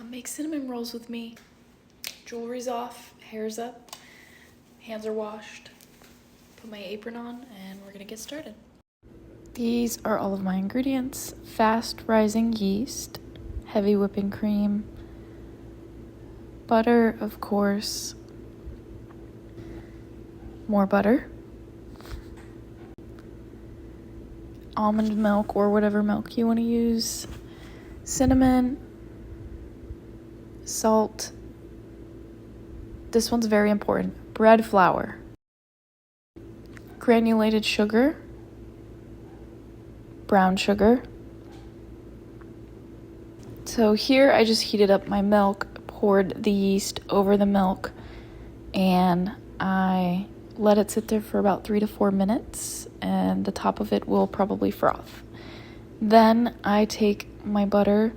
Come make cinnamon rolls with me. Jewelry's off, hair's up, hands are washed. Put my apron on and we're gonna get started. These are all of my ingredients: fast rising yeast, heavy whipping cream, butter, of course, more butter, almond milk or whatever milk you want to use, cinnamon, salt. This one's very important: bread flour, granulated sugar, brown sugar. So here I just heated up my milk, poured the yeast over the milk, and I let it sit there for about 3 to 4 minutes, and the top of it will probably froth. Then I take my butter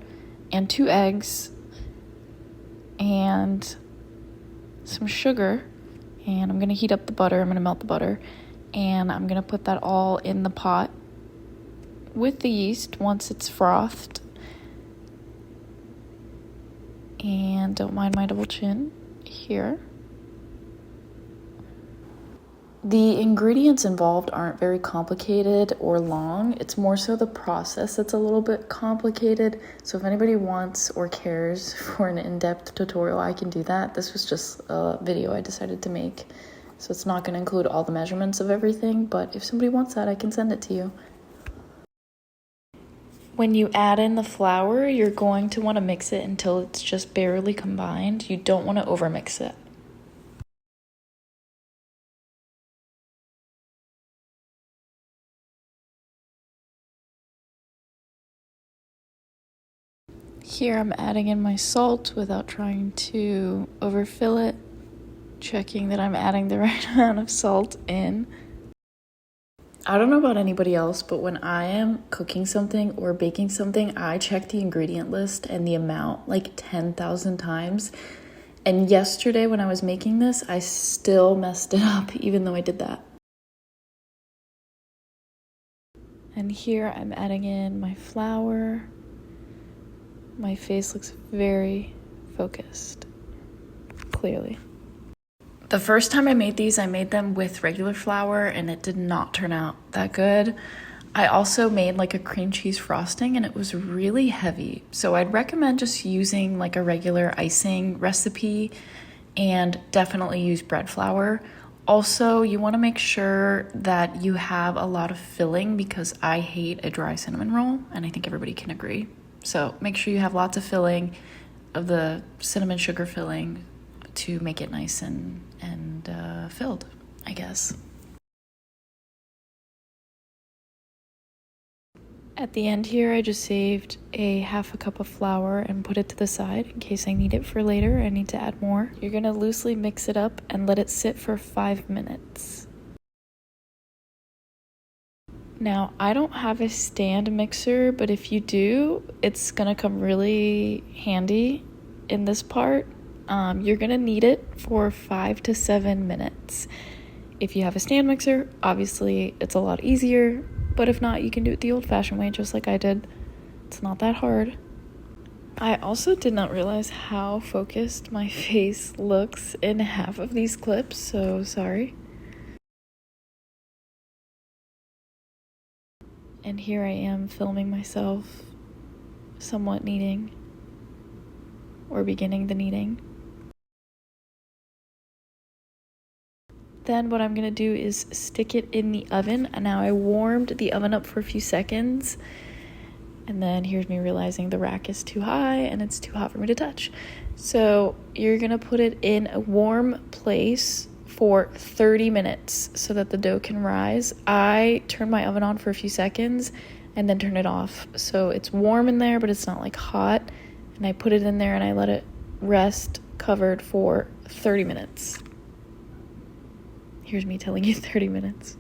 and 2 eggs and some sugar, and I'm gonna heat up the butter. I'm gonna melt the butter, and I'm gonna put that all in the pot with the yeast once it's frothed. And don't mind my double chin here. The ingredients involved aren't very complicated or long. It's more so the process that's a little bit complicated. So if anybody wants or cares for an in-depth tutorial, I can do that. This was just a video I decided to make. So it's not going to include all the measurements of everything, but if somebody wants that, I can send it to you. When you add in the flour, you're going to want to mix it until it's just barely combined. You don't want to overmix it. Here I'm adding in my salt without trying to overfill it, checking that I'm adding the right amount of salt in. I don't know about anybody else, but when I am cooking something or baking something, I check the ingredient list and the amount like 10,000 times. And yesterday when I was making this, I still messed it up even though I did that. And here I'm adding in my flour. My face looks very focused, clearly. The first time I made these, I made them with regular flour and it did not turn out that good. I also made like a cream cheese frosting and it was really heavy. So I'd recommend just using like a regular icing recipe and definitely use bread flour. Also, you want to make sure that you have a lot of filling because I hate a dry cinnamon roll and I think everybody can agree. So make sure you have lots of filling of the cinnamon sugar filling to make it nice and filled, I guess. At the end here, I just saved a half a cup of flour and put it to the side in case I need it for later. I need to add more. You're gonna loosely mix it up and let it sit for 5 minutes. Now, I don't have a stand mixer, but if you do, it's gonna come really handy in this part. You're gonna need it for 5 to 7 minutes. If you have a stand mixer, obviously it's a lot easier, but if not, you can do it the old-fashioned way, just like I did. It's not that hard. I also did not realize how focused my face looks in half of these clips, so sorry. And here I am filming myself somewhat kneading or beginning the kneading. Then what I'm gonna do is stick it in the oven. And now I warmed the oven up for a few seconds. And then here's me realizing the rack is too high and it's too hot for me to touch. So you're gonna put it in a warm place for 30 minutes so that the dough can rise. I turn my oven on for a few seconds and then turn it off. So it's warm in there, but it's not like hot. And I put it in there and I let it rest covered for 30 minutes. Here's me telling you 30 minutes.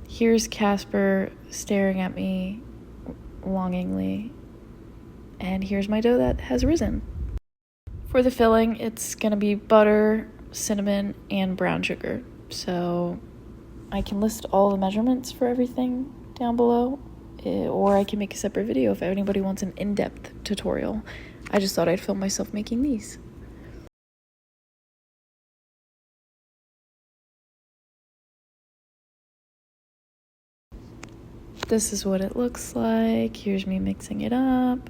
Here's Casper staring at me longingly. And here's my dough that has risen. For the filling, it's gonna be butter, cinnamon, and brown sugar. So I can list all the measurements for everything down below or I can make a separate video if anybody wants an in-depth tutorial. I just thought I'd film myself making these. This is what it looks like. Here's me mixing it up.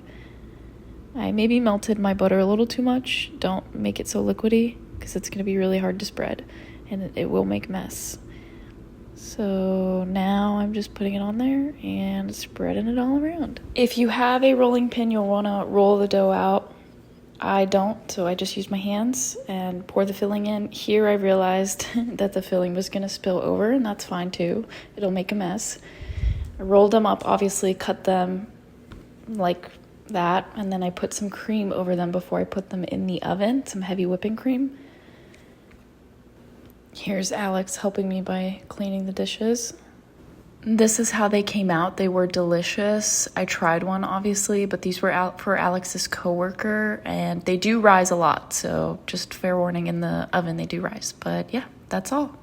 I maybe melted my butter a little too much. Don't make it so liquidy because it's going to be really hard to spread and it will make a mess. So now I'm just putting it on there and spreading it all around. If you have a rolling pin, you'll want to roll the dough out. I don't, so I just use my hands and pour the filling in. Here I realized that the filling was going to spill over, and that's fine too. It'll make a mess. I rolled them up, obviously cut them like that, and then I put some cream over them before I put them in the oven, some heavy whipping cream. Here's Alex helping me by cleaning the dishes. This is how they came out. They were delicious. I tried one, obviously, but these were out for Alex's coworker, and they do rise a lot, so just fair warning, in the oven they do rise. But yeah, that's all.